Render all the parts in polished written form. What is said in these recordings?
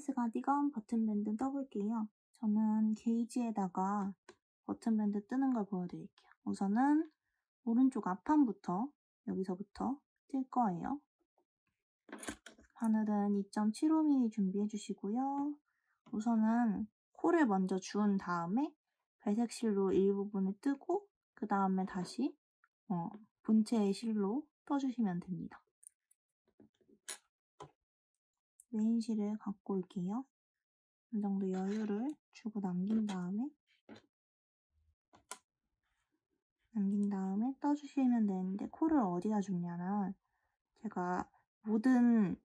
레이스 가디건 버튼밴드 떠볼게요. 저는 게이지에다가 버튼밴드 뜨는 걸 보여드릴게요. 우선은 오른쪽 앞판부터 여기서부터 뜰 거예요. 바늘은 2.75mm 준비해 주시고요. 우선은 코를 먼저 주운 다음에 배색 실로 일부분을 뜨고 그 다음에 다시 본체의 실로 떠주시면 됩니다. 메인 실을 갖고 올게요. 이 정도 여유를 주고 남긴 다음에 떠주시면 되는데, 코를 어디다 주냐면 제가 모든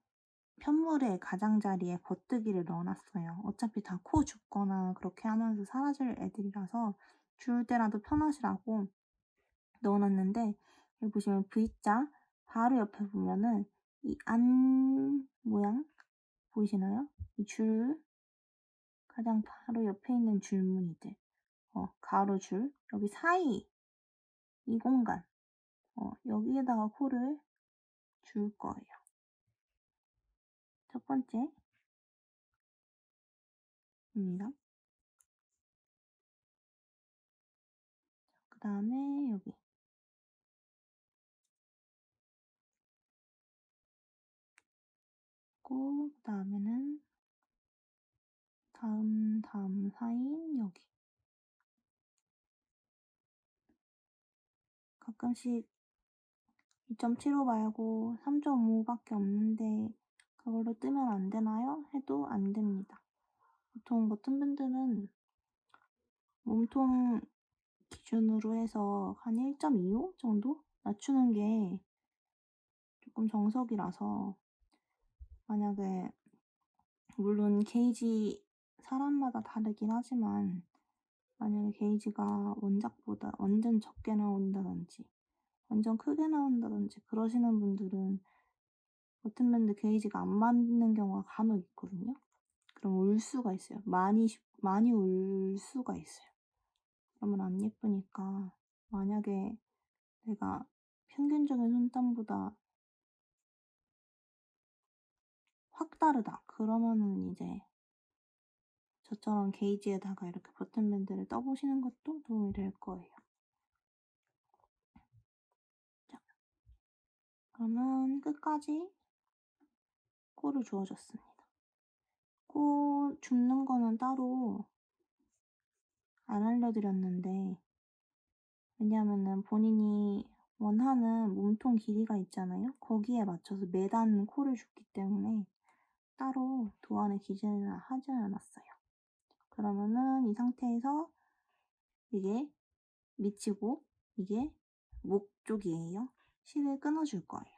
편물의 가장자리에 버뜨기를 넣어놨어요. 어차피 다 코 줍거나 그렇게 하면서 사라질 애들이라서 줄 때라도 편하시라고 넣어놨는데, 여기 보시면 V자 바로 옆에 보면은 이 안 모양 보이시나요? 이 줄 가장 바로 옆에 있는 줄무늬들, 가로줄, 여기 사이 이 공간, 여기에다가 코를 줄 거예요. 첫 번째입니다. 그 다음에 여기 그 다음에는 다음 사이인 여기. 가끔씩 2.75 말고 3.5밖에 없는데 그걸로 뜨면 안 되나요? 해도 안 됩니다. 보통 버튼밴드는 몸통 기준으로 해서 한 1.25 정도 낮추는 게 조금 정석이라서, 만약에 물론 게이지 사람마다 다르긴 하지만 만약에 게이지가 원작보다 완전 적게 나온다든지 완전 크게 나온다든지 그러시는 분들은 버튼밴드 게이지가 안 맞는 경우가 간혹 있거든요. 그럼 울 수가 있어요. 많이 울 수가 있어요. 그러면 안 예쁘니까, 만약에 내가 평균적인 손땀보다 확 다르다 그러면은 이제 저처럼 게이지에다가 이렇게 버튼밴드를 떠보시는 것도 도움이 될 거예요. 자, 그러면 끝까지 코를 주워줬습니다. 코 줍는 거는 따로 안 알려드렸는데, 왜냐면은 본인이 원하는 몸통 길이가 있잖아요. 거기에 맞춰서 매단 코를 줍기 때문에 따로 도안의 기준을 하지 않았어요. 그러면은 이 상태에서 이게 밑이고 이게 목 쪽이에요. 실을 끊어줄 거예요.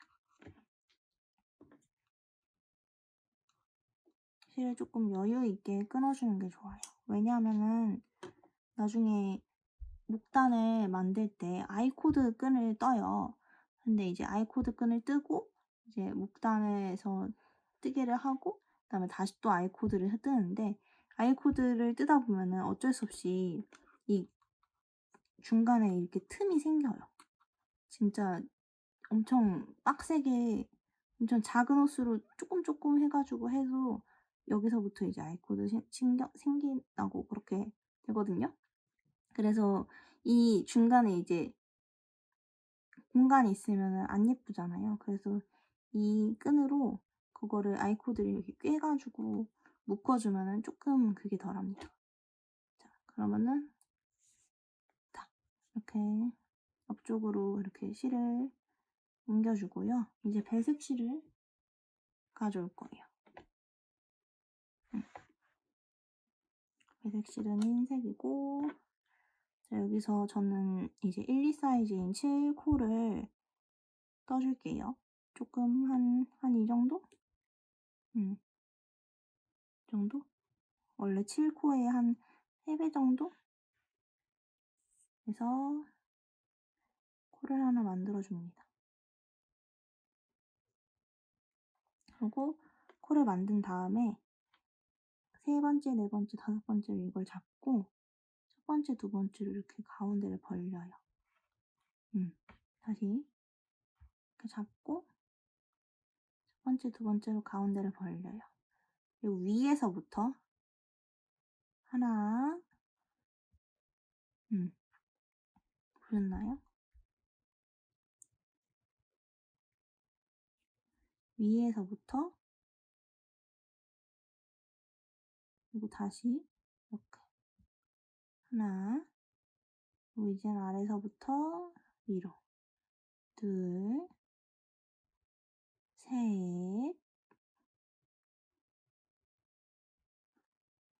실을 조금 여유 있게 끊어주는 게 좋아요. 왜냐하면은 나중에 목단을 만들 때 아이코드 끈을 떠요. 근데 이제 아이코드 끈을 뜨고 이제 목단에서 뜨개를 하고 그다음에 다시 또 아이코드를 뜨는데, 아이코드를 뜨다 보면은 어쩔 수 없이 이 중간에 이렇게 틈이 생겨요. 진짜 엄청 빡세게 엄청 작은 호수로 조금 해가지고 해도 여기서부터 이제 아이코드 생긴다고 그렇게 되거든요. 그래서 이 중간에 이제 공간이 있으면 안 예쁘잖아요. 그래서 이 끈으로 그거를 아이코드를 이렇게 꿰가지고 묶어주면은 조금 그게 덜합니다. 자, 그러면은 딱 이렇게 옆쪽으로 이렇게 실을 옮겨주고요. 이제 배색 실을 가져올 거예요. 배색 실은 흰색이고, 자, 여기서 저는 이제 1, 2 사이즈인 7코를 떠줄게요. 조금 한 이 정도? 이 정도? 원래 7코에 한 3배 정도? 해서 코를 하나 만들어줍니다. 그리고 코를 만든 다음에 세 번째, 네 번째, 다섯 번째로 이걸 잡고 첫 번째, 두 번째로 이렇게 가운데를 벌려요. 다시 이렇게 잡고 첫 번째, 두 번째로 가운데를 벌려요. 그리고 위에서부터 하나, 보였나요? 위에서부터 그리고 다시 이렇게 하나, 그리고 이제는 아래서부터 위로 둘, 셋,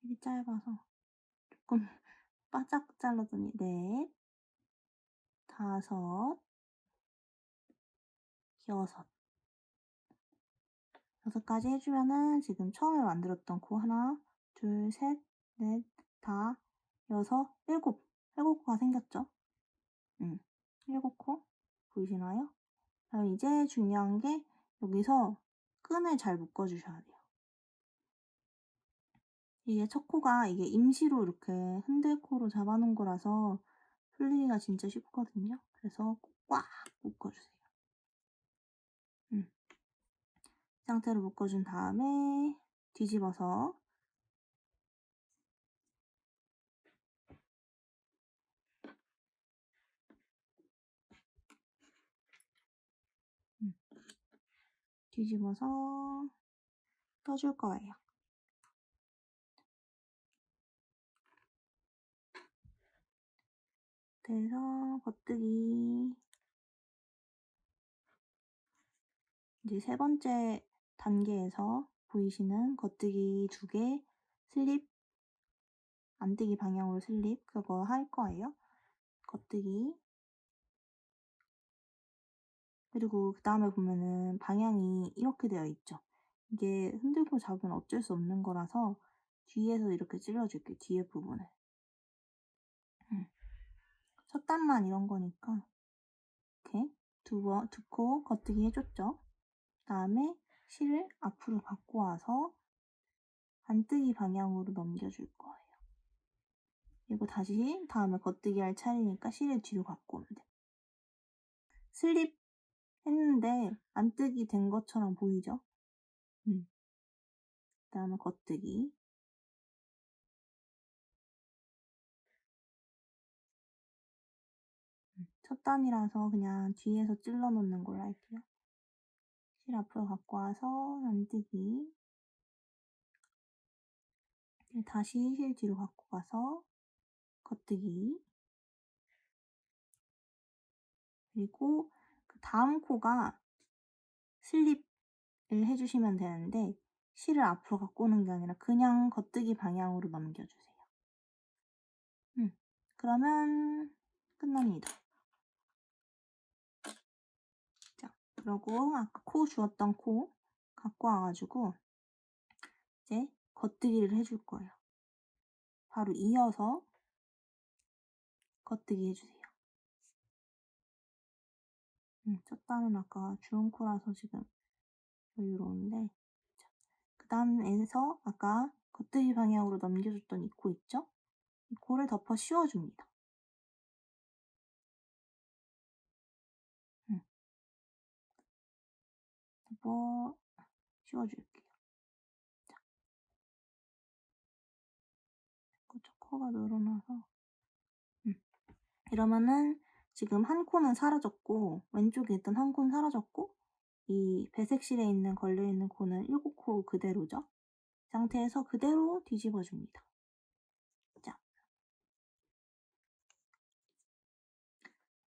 이게 짧아서 조금 바짝 잘랐더니 넷, 다섯, 여섯까지 해주면은 지금 처음에 만들었던 코 하나, 둘, 셋, 넷, 다, 여섯, 일곱 코가 생겼죠? 7코 보이시나요? 그럼 이제 중요한 게 여기서 끈을 잘 묶어주셔야 돼요. 이게 첫 코가 이게 임시로 이렇게 흔들코로 잡아놓은 거라서 풀리기가 진짜 쉽거든요. 그래서 꽉 묶어주세요. 이 상태로 묶어준 다음에 뒤집어서 떠줄 거예요. 그래서 겉뜨기 이제 세 번째 단계에서 보이시는 겉뜨기 2개 슬립, 안뜨기 방향으로 슬립 그거 할 거예요. 겉뜨기 그리고 그 다음에 보면은 방향이 이렇게 되어 있죠. 이게 흔들고 잡으면 어쩔 수 없는 거라서 뒤에서 이렇게 찔러줄게요. 뒤에 부분을. 첫 단만 이런 거니까 이렇게 두 코 겉뜨기 해줬죠. 그 다음에 실을 앞으로 갖고 와서 안뜨기 방향으로 넘겨줄 거예요. 그리고 다시 다음에 겉뜨기 할 차례니까 실을 뒤로 갖고 오면 돼요. 슬립 했는데 안뜨기 된 것처럼 보이죠? 그 다음에 겉뜨기. 첫 단이라서 그냥 뒤에서 찔러 놓는 걸로 할게요. 실 앞으로 갖고 와서 안뜨기. 다시 실 뒤로 갖고 가서 겉뜨기. 그리고 그 다음 코가 슬립을 해주시면 되는데 실을 앞으로 갖고 오는 게 아니라 그냥 겉뜨기 방향으로 넘겨주세요. 그러면 끝납니다. 자, 그러고 아까 코 주었던 코 갖고 와가지고 이제 겉뜨기를 해줄 거예요. 바로 이어서 겉뜨기 해주세요. 첫 단은 아까 주운 코라서 지금 여유로운데 그 다음에서 아까 겉뜨기 방향으로 넘겨줬던 이 코 있죠? 이 코를 덮어 씌워줍니다. 덮어 씌워줄게요. 자, 첫 코가 늘어나서 이러면은 지금 한 코는 사라졌고 왼쪽에 있던 한 코는 사라졌고 이 배색실에 있는 걸려있는 코는 7코 그대로죠. 이 상태에서 그대로 뒤집어줍니다. 자,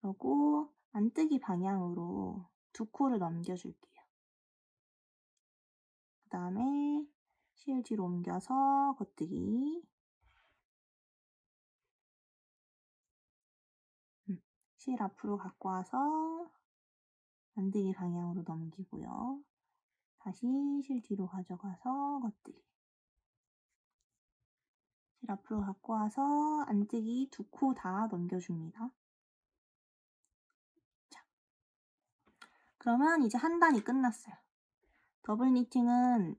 그리고 안뜨기 방향으로 2코를 넘겨줄게요. 그 다음에 실 뒤로 옮겨서 겉뜨기. 실 앞으로 갖고 와서 안뜨기 방향으로 넘기고요. 다시 실 뒤로 가져가서 겉뜨기. 실 앞으로 갖고 와서 안뜨기 2코 다 넘겨줍니다. 자, 그러면 이제 한 단이 끝났어요. 더블 니팅은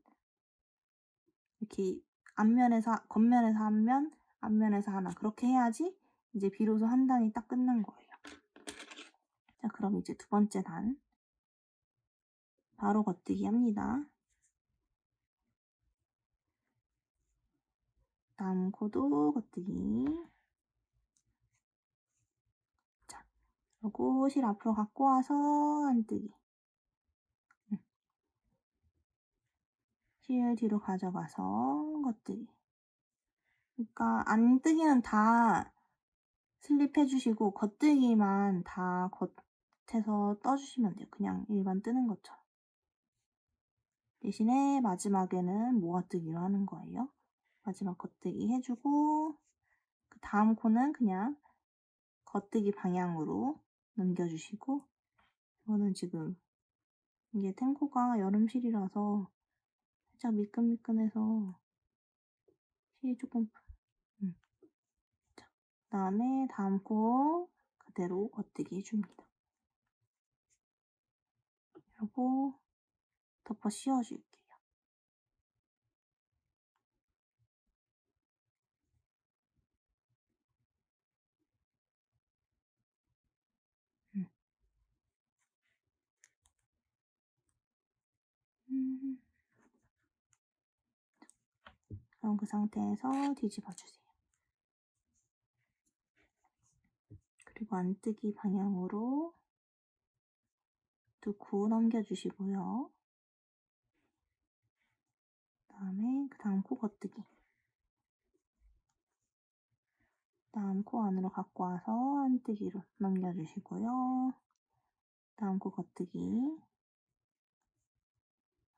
이렇게 겉면에서 한 면, 앞면에서 하나 그렇게 해야지 이제 비로소 한 단이 딱 끝난 거예요. 자, 그럼 이제 두 번째 단 바로 겉뜨기 합니다. 다음 코도 겉뜨기. 자, 그리고 실 앞으로 갖고 와서 안뜨기. 실 뒤로 가져가서 겉뜨기. 그러니까 안뜨기는 다 슬립 해주시고 겉뜨기만 다 겉에서 떠주시면 돼요. 그냥 일반 뜨는 것처럼. 대신에 마지막에는 모아뜨기로 하는 거예요. 마지막 겉뜨기 해주고 그 다음 코는 그냥 겉뜨기 방향으로 넘겨주시고 이거는 지금 이게 탱코가 여름실이라서 살짝 미끈미끈해서 실이 조금 자, 그 다음에 다음 코 그대로 겉뜨기 해줍니다. 그리고 덮어 씌워줄게요. 그럼 그 상태에서 뒤집어주세요. 그리고 안뜨기 방향으로 두 코 넘겨주시고요. 그다음에 그 다음 코 겉뜨기. 다음 코 안으로 갖고 와서 안뜨기로 넘겨주시고요. 다음 코 겉뜨기.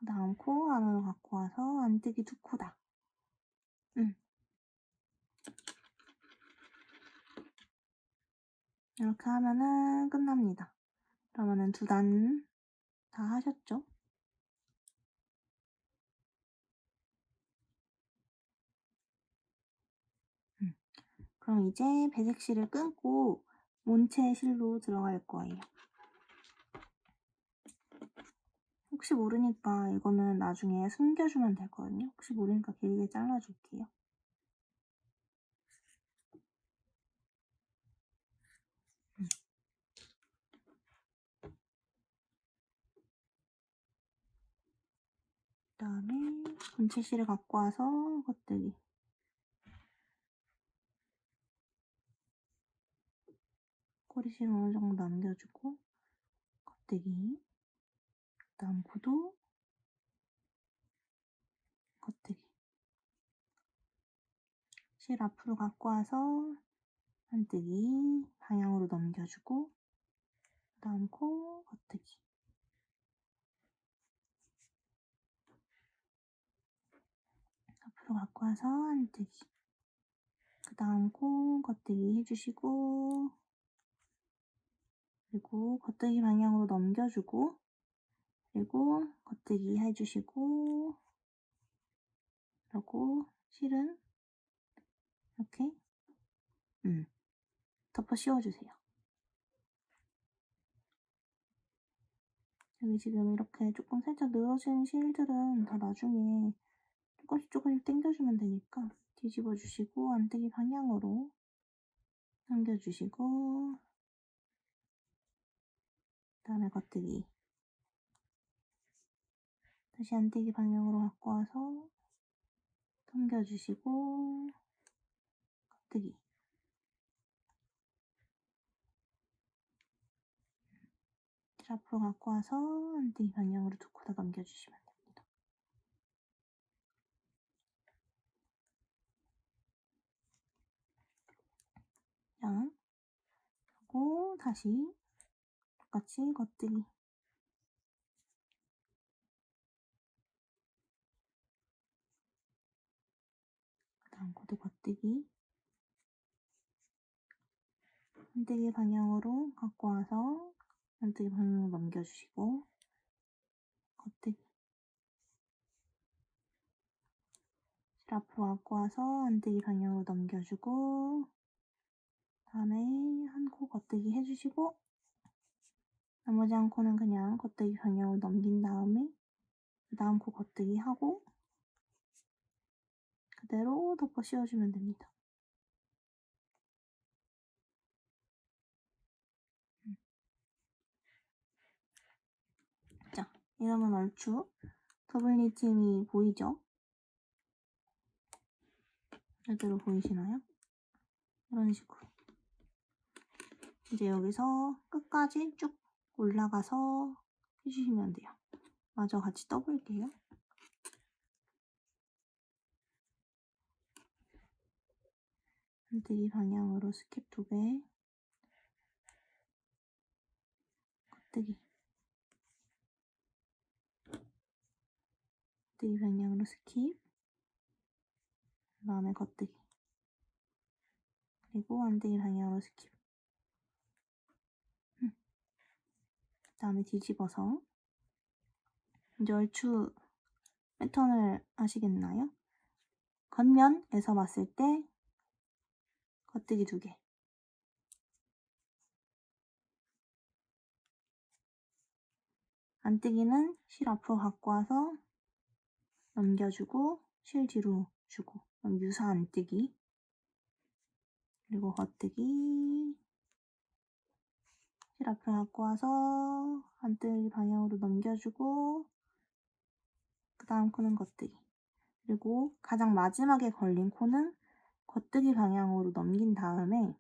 다음 코 안으로 갖고 와서 안뜨기 두 코다. 이렇게 하면은 끝납니다. 그러면은 두 단 다 하셨죠? 그럼 이제 배색 실을 끊고 몬체 실로 들어갈 거예요. 혹시 모르니까 이거는 나중에 숨겨주면 되거든요. 혹시 모르니까 길게 잘라줄게요. 그 다음에 본체 실을 갖고 와서 겉뜨기. 꼬리실 어느 정도 남겨주고 겉뜨기. 그 다음 코도 겉뜨기. 실 앞으로 갖고 와서 안뜨기 방향으로 넘겨주고 그 다음 코 겉뜨기. 앞으로 갖고 와서 안뜨기. 그 다음 코 겉뜨기 해주시고 그리고 겉뜨기 방향으로 넘겨주고 그리고 겉뜨기 해주시고 그리고 실은 이렇게 덮어 씌워주세요. 여기 지금 이렇게 조금 살짝 늘어진 실들은 다 나중에 조금씩 당겨주면 되니까 뒤집어 주시고 안뜨기 방향으로 당겨주시고 그 다음에 겉뜨기 다시 안뜨기 방향으로 갖고 와서 당겨주시고 겉뜨기 앞으로 갖고 와서 안뜨기 방향으로 두 코 다 넘겨주시면 됩니다. 자, 그리고 다시 똑같이 겉뜨기 그 다음 코도 겉뜨기 안뜨기 방향으로 갖고 와서 안뜨기 방향으로 넘겨주시고 겉뜨기 실 앞으로 갖고 와서 안뜨기 방향으로 넘겨주고 다음에 한 코 겉뜨기 해주시고 나머지 한 코는 그냥 겉뜨기 방향으로 넘긴 다음에 그 다음 코 겉뜨기 하고 그대로 덮어 씌워주면 됩니다. 자, 이러면 얼추 더블 니팅이 보이죠? 제대로 보이시나요? 이런 식으로. 이제 여기서 끝까지 쭉 올라가서 해주시면 돼요. 마저 같이 떠볼게요. 안뜨기 방향으로 스킵 2개, 겉뜨기, 안뜨기 방향으로 스킵, 그 다음에 겉뜨기, 그리고 안뜨기 방향으로 스킵, 그 다음에 뒤집어서. 이제 얼추 패턴을 아시겠나요? 겉면에서 봤을 때 겉뜨기 2개, 안뜨기는 실 앞으로 갖고 와서 넘겨주고 실 뒤로 주고, 그럼 유사 안뜨기, 그리고 겉뜨기, 실 앞으로 갖고 와서 안뜨기 방향으로 넘겨주고, 그 다음 코는 겉뜨기, 그리고 가장 마지막에 걸린 코는 겉뜨기 방향으로 넘긴 다음에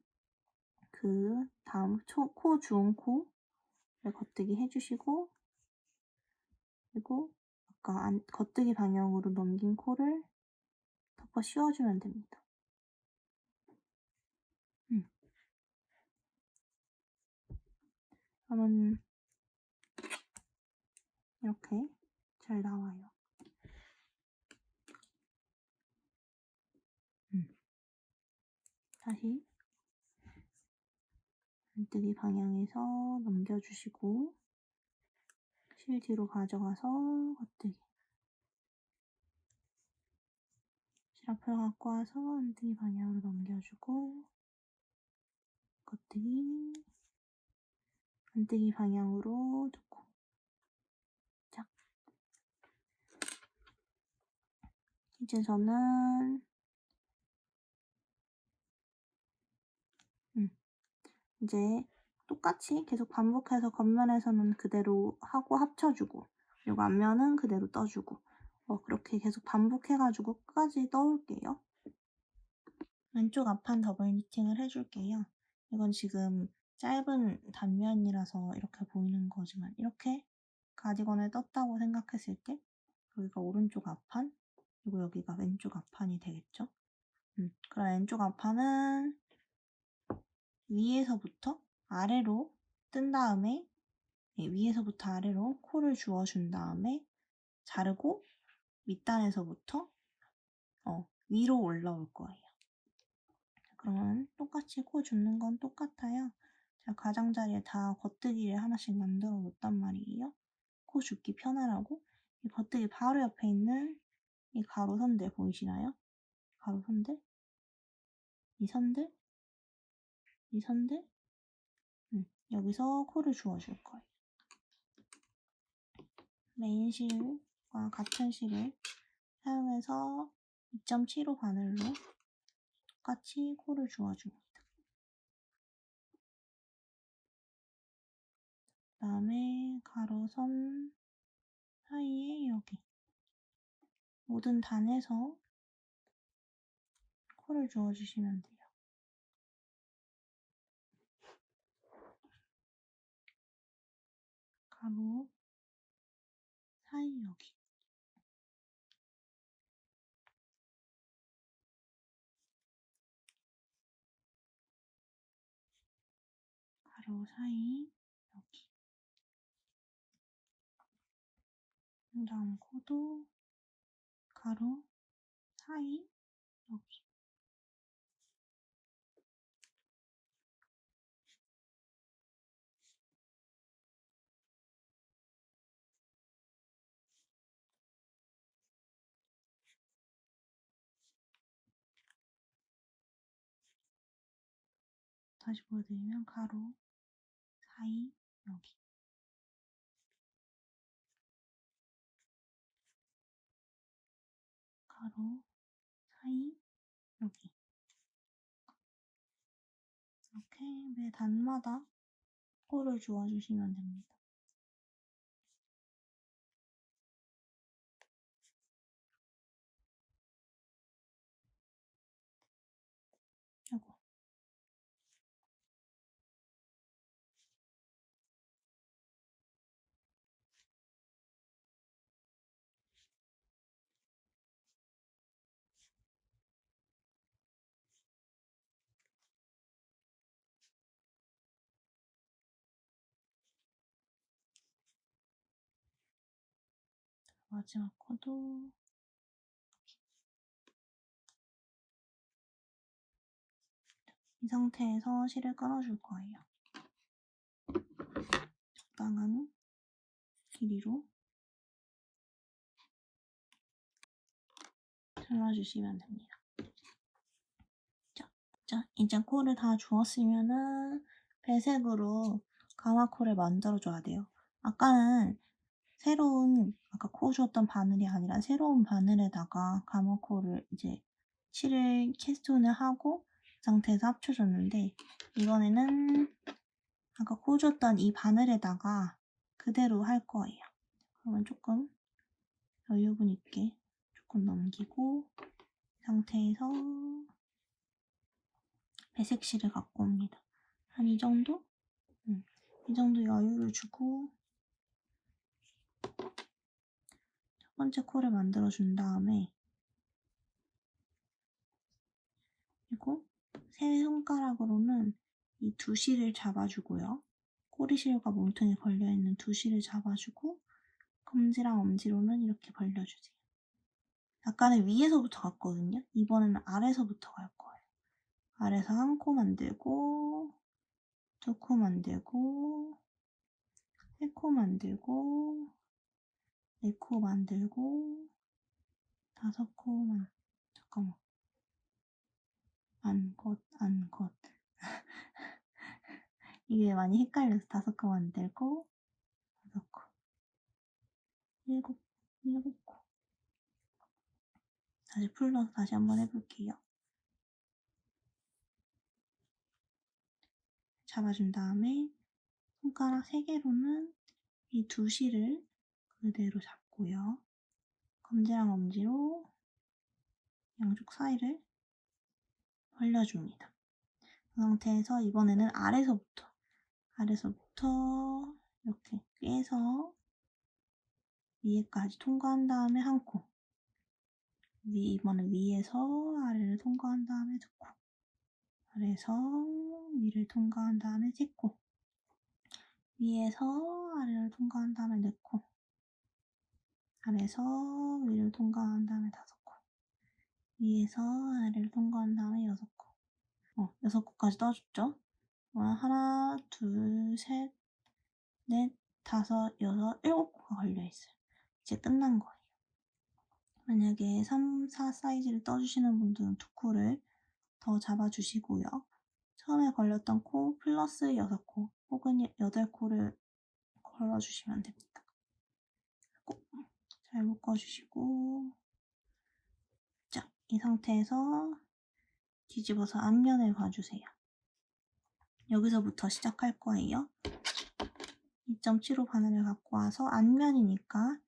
그 다음 코 주운 코를 겉뜨기 해주시고, 그리고 아까 겉뜨기 방향으로 넘긴 코를 덮어 씌워주면 됩니다. 그러면 이렇게 잘 나와요. 다시 안뜨기 방향에서 넘겨주시고 실 뒤로 가져가서 겉뜨기, 실 앞으로 갖고 와서 안뜨기 방향으로 넘겨주고 겉뜨기, 안뜨기 방향으로 두고, 자, 이제 저는 이제 똑같이 계속 반복해서 겉면에서는 그대로 하고 합쳐주고, 그리고 앞면은 그대로 떠주고, 그렇게 계속 반복해가지고 끝까지 떠올게요. 왼쪽 앞판 더블 니팅을 해줄게요. 이건 지금 짧은 단면이라서 이렇게 보이는 거지만, 이렇게 가디건을 떴다고 생각했을 때 여기가 오른쪽 앞판, 그리고 여기가 왼쪽 앞판이 되겠죠. 그럼 왼쪽 앞판은 위에서부터 아래로 뜬 다음에, 위에서부터 아래로 코를 주워준 다음에 자르고 밑단에서부터 위로 올라올 거예요. 그러면 똑같이 코 줍는 건 똑같아요. 제가 가장자리에 다 겉뜨기를 하나씩 만들어 놓았단 말이에요. 코 줍기 편하라고. 이 겉뜨기 바로 옆에 있는 이 가로 선들 보이시나요? 가로 선들, 이 선들, 이 선들, 여기서 코를 주워줄 거예요. 메인 실과 같은 실을 사용해서 2.75 바늘로 똑같이 코를 주워줍니다. 그 다음에 가로선 사이에 여기 모든 단에서 코를 주워주시면 돼요. 가로 사이 여기, 가로 사이 여기, 그 다음 코도 가로 사이 여기. 다시 보여드리면 가로 사이 여기, 가로 사이 여기. 이렇게 매 단마다 코를 주워주시면 됩니다. 마지막 코도 이 상태에서 실을 끊어줄 거예요. 적당한 길이로 잘라주시면 됩니다. 자, 이제 코를 다 주었으면은 배색으로 가마코를 만들어줘야 돼요. 아까는 아까 코 주었던 바늘이 아니라 새로운 바늘에다가 가마코를 이제 칠을 캐스톤을 하고 그 상태에서 합쳐줬는데, 이번에는 아까 코 주었던 이 바늘에다가 그대로 할 거예요. 그러면 조금 여유분 있게 조금 넘기고 이 상태에서 배색실을 갖고 옵니다. 한 이 정도? 이 정도 여유를 주고 첫 번째 코를 만들어준 다음에, 그리고 세 손가락으로는 이 두 실을 잡아주고요. 꼬리실과 몸통에 걸려있는 두 실을 잡아주고 검지랑 엄지로는 이렇게 벌려주세요. 아까는 위에서부터 갔거든요. 이번에는 아래서부터 갈 거예요. 아래서 한 코 만들고, 두 코 만들고, 세 코 만들고, 네 코 만들고, 다섯 코 잠깐만. 안 것. 이게 많이 헷갈려서 다섯 코 만들고, 다섯 코, 일곱 코. 다시 풀러서 다시 한번 해볼게요. 잡아준 다음에 손가락 3개로는 이 두 실을 그대로 잡고요. 검지랑 엄지로 양쪽 사이를 벌려줍니다. 그 상태에서 이번에는 아래서부터 이렇게 빼서 위에까지 통과한 다음에 한 코, 이번엔 위에서 아래를 통과한 다음에 두 코, 아래에서 위를 통과한 다음에 세 코, 위에서 아래를 통과한 다음에 네 코, 아래에서 위를 통과한 다음에 다섯 코, 위에서 아래를 통과한 다음에 여섯 코. 6코까지 떠줬죠? 하나, 둘, 셋, 넷, 다섯, 여섯, 7코가 걸려있어요. 이제 끝난 거예요. 만약에 3, 4 사이즈를 떠주시는 분들은 2코를 더 잡아주시고요. 처음에 걸렸던 코 플러스 6코 혹은 8코를 걸어주시면 됩니다. 잘 묶어주시고, 자, 이 상태에서 뒤집어서 앞면을 봐주세요. 여기서부터 시작할 거예요. 2.75 바늘을 갖고 와서 앞면이니까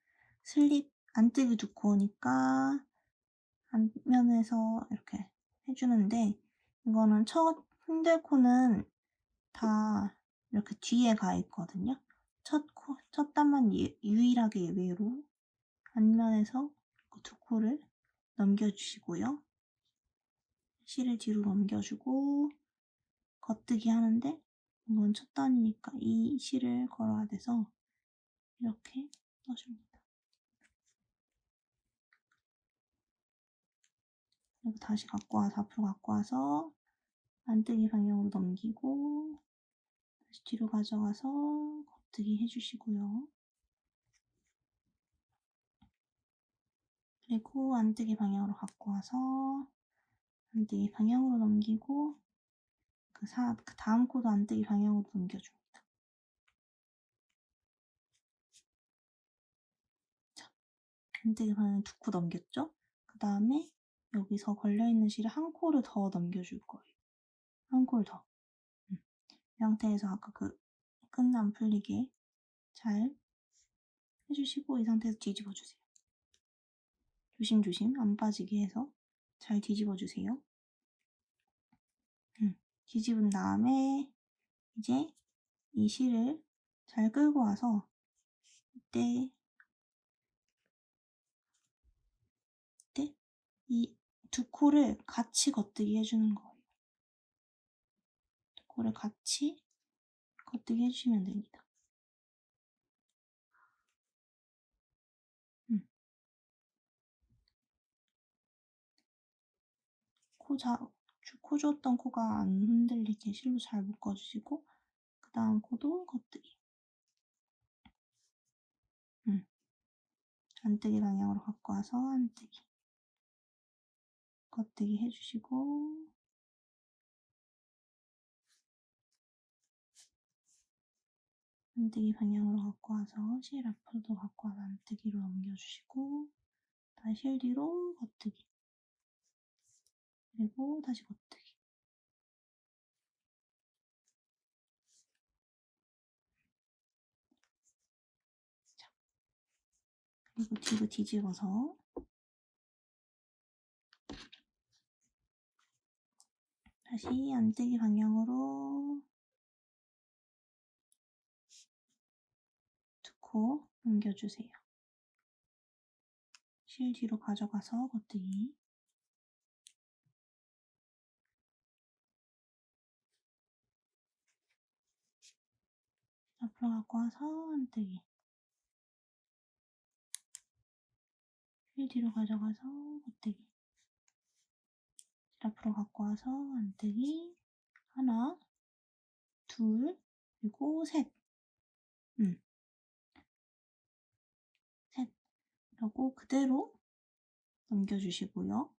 슬립 안뜨기 2코니까 앞면에서 이렇게 해주는데, 이거는 첫 흔들코는 다 이렇게 뒤에 가 있거든요. 첫 단만 유일하게 예외로 앞면에서 그 2코를 넘겨주시고요. 실을 뒤로 넘겨주고 겉뜨기 하는데, 이건 첫 단이니까 이 실을 걸어야 돼서 이렇게 떠줍니다. 그리고 다시 앞으로 갖고 와서 안뜨기 방향으로 넘기고 다시 뒤로 가져가서 겉뜨기 해주시고요. 그리고 안뜨기 방향으로 갖고 와서 안뜨기 방향으로 넘기고 그 다음 코도 안뜨기 방향으로 넘겨줍니다. 자, 안뜨기 방향 2코 넘겼죠? 그 다음에 여기서 걸려있는 실을 한 코를 더 넘겨줄 거예요. 한 콜 더. 이 상태에서 아까 그 끈 안 풀리게 잘 해주시고 이 상태에서 뒤집어주세요. 조심조심 안 빠지게 해서 잘 뒤집어주세요. 뒤집은 다음에 이제 이 실을 잘 끌고 와서 이때 이 두 코를 같이 겉뜨기 해주는 거예요. 두 코를 같이 겉뜨기 해주시면 됩니다. 코 주었던 코가 안 흔들리게 실로 잘 묶어주시고 그 다음 코도 겉뜨기. 안뜨기 방향으로 갖고 와서 안뜨기. 겉뜨기 해주시고 안뜨기 방향으로 갖고 와서 실 앞으로도 갖고 와서 안뜨기로 넘겨주시고 다시 실 뒤로 겉뜨기. 그리고 다시 겉뜨기. 자, 그리고 뒤로 뒤집어서 다시 안뜨기 방향으로 두 코 넘겨주세요. 실 뒤로 가져가서 겉뜨기. 앞으로 갖고 와서 안뜨기. 실 뒤로 가져가서 겉뜨기. 실 앞으로 갖고 와서 안뜨기. 하나, 둘, 그리고 셋. 셋. 그리고 그대로 넘겨주시고요.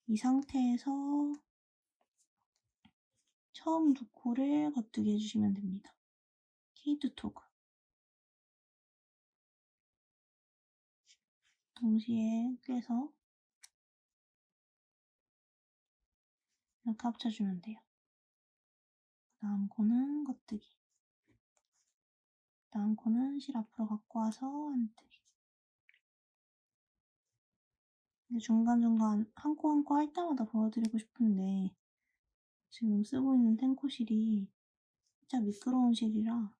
이 상태에서 처음 두 코를 겉뜨기 해주시면 됩니다. 케이트 토그. 동시에 꿰서 이렇게 합쳐주면 돼요. 다음 코는 겉뜨기. 다음 코는 실 앞으로 갖고 와서 안뜨기. 근데 중간중간 한 코 한 코 할 때마다 보여드리고 싶은데 지금 쓰고 있는 탱코실이 진짜 미끄러운 실이라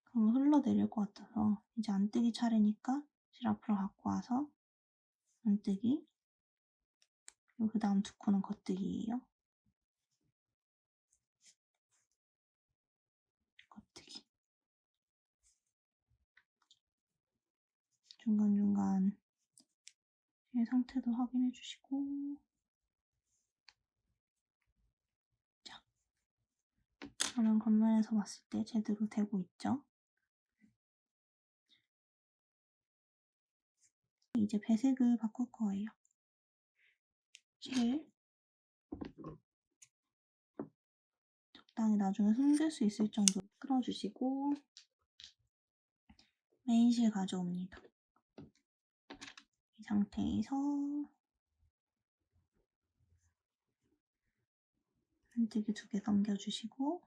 그럼 흘러내릴 것 같아서 이제 안뜨기 차례니까 실 앞으로 갖고 와서 안뜨기. 그리고 그 다음 두 코는 겉뜨기예요. 겉뜨기. 중간중간 실 상태도 확인해 주시고 자, 저는 겉면에서 봤을 때 제대로 되고 있죠? 이제 배색을 바꿀 거예요. 실 적당히 나중에 숨길 수 있을 정도로 끌어주시고 메인실 가져옵니다. 이 상태에서 안뜨기 2개 넘겨주시고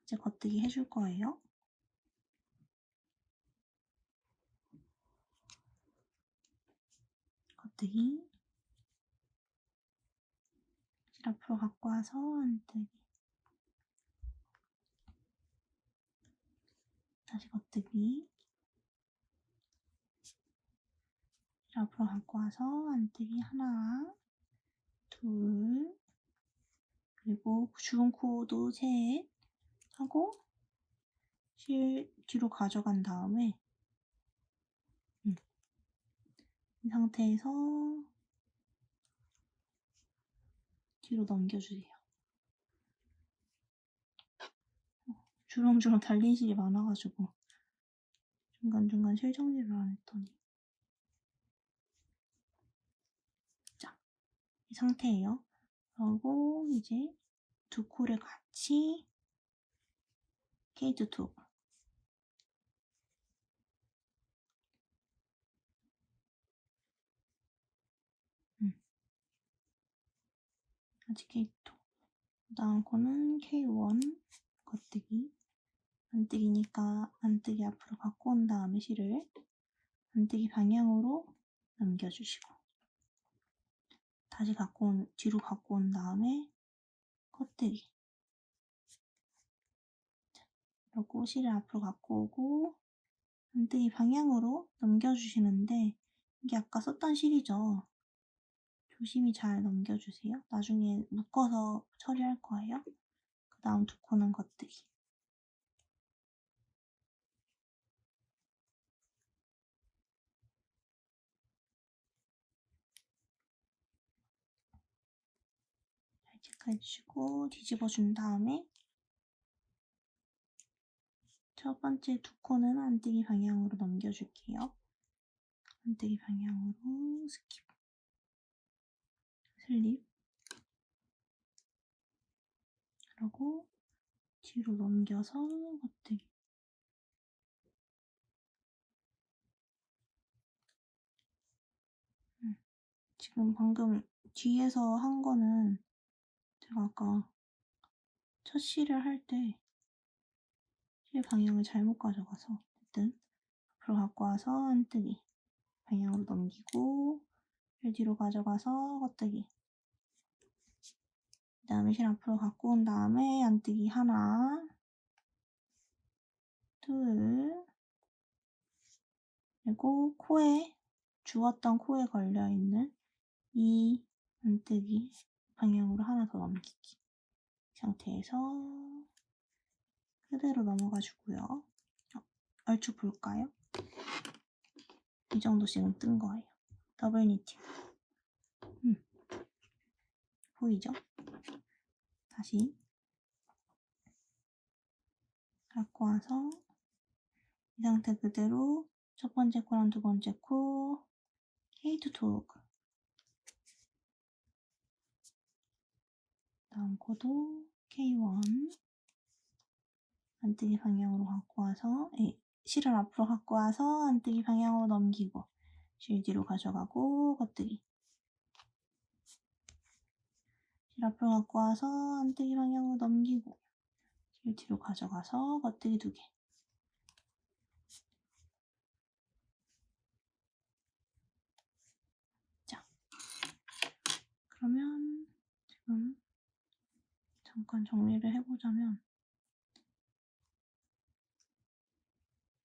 이제 겉뜨기 해줄 거예요. 겉뜨기 실 앞으로 갖고 와서 안뜨기 다시 겉뜨기 실 앞으로 갖고 와서 안뜨기 하나 둘 그리고 주은 코도 셋 하고 실 뒤로 가져간 다음에 이 상태에서 뒤로 넘겨주세요. 주렁주렁 달린 실이 많아가지고 중간중간 실 정리를 안 했더니 자, 이 상태예요. 그리고 이제 두 코를 같이 케이트 톡 아직 케이트 톡 다음 코는 K1 겉뜨기 안뜨기니까 안뜨기 앞으로 갖고 온 다음에 실을 안뜨기 방향으로 넘겨주시고 다시 뒤로 갖고 온 다음에 겉뜨기 그리고 실을 앞으로 갖고 오고 안뜨기 방향으로 넘겨주시는데 이게 아까 썼던 실이죠. 조심히 잘 넘겨주세요. 나중에 묶어서 처리할 거예요. 그 다음 두 코는 겉뜨기 해주시고 뒤집어준 다음에 첫 번째 두 코는 안뜨기 방향으로 넘겨줄게요. 안뜨기 방향으로 스킵, 슬립, 그리고 뒤로 넘겨서 겉뜨기. 지금 방금 뒤에서 한 거는 제가 아까 첫 실을 할 때 실 방향을 잘못 가져가서 일단 앞으로 갖고 와서 안뜨기 방향으로 넘기고 실 뒤로 가져가서 겉뜨기, 그 다음에 실 앞으로 갖고 온 다음에 안뜨기 하나, 둘, 그리고 코에 죽었던 코에 걸려있는 이 안뜨기 방향으로 하나 더 넘기기. 이 상태에서 그대로 넘어가 주고요. 얼추 볼까요? 이 정도씩은 뜬 거예요. 더블 니팅. 보이죠? 다시 갖고 와서 이 상태 그대로 첫 번째 코랑 두 번째 코 K2 토크, 다음 코도 K1 안뜨기 방향으로 갖고 와서 실을 앞으로 갖고 와서 안뜨기 방향으로 넘기고 실 뒤로 가져가고 겉뜨기, 실 앞으로 갖고 와서 안뜨기 방향으로 넘기고 실 뒤로 가져가서 겉뜨기 두 개. 자, 그러면 지금 잠깐 정리를 해보자면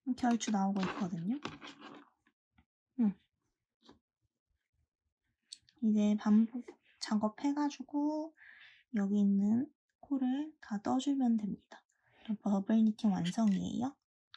이렇게 얼추 나오고 있거든요. 이제 반복 작업해가지고 여기 있는 코를 다 떠주면 됩니다. 더블 니팅 완성이에요.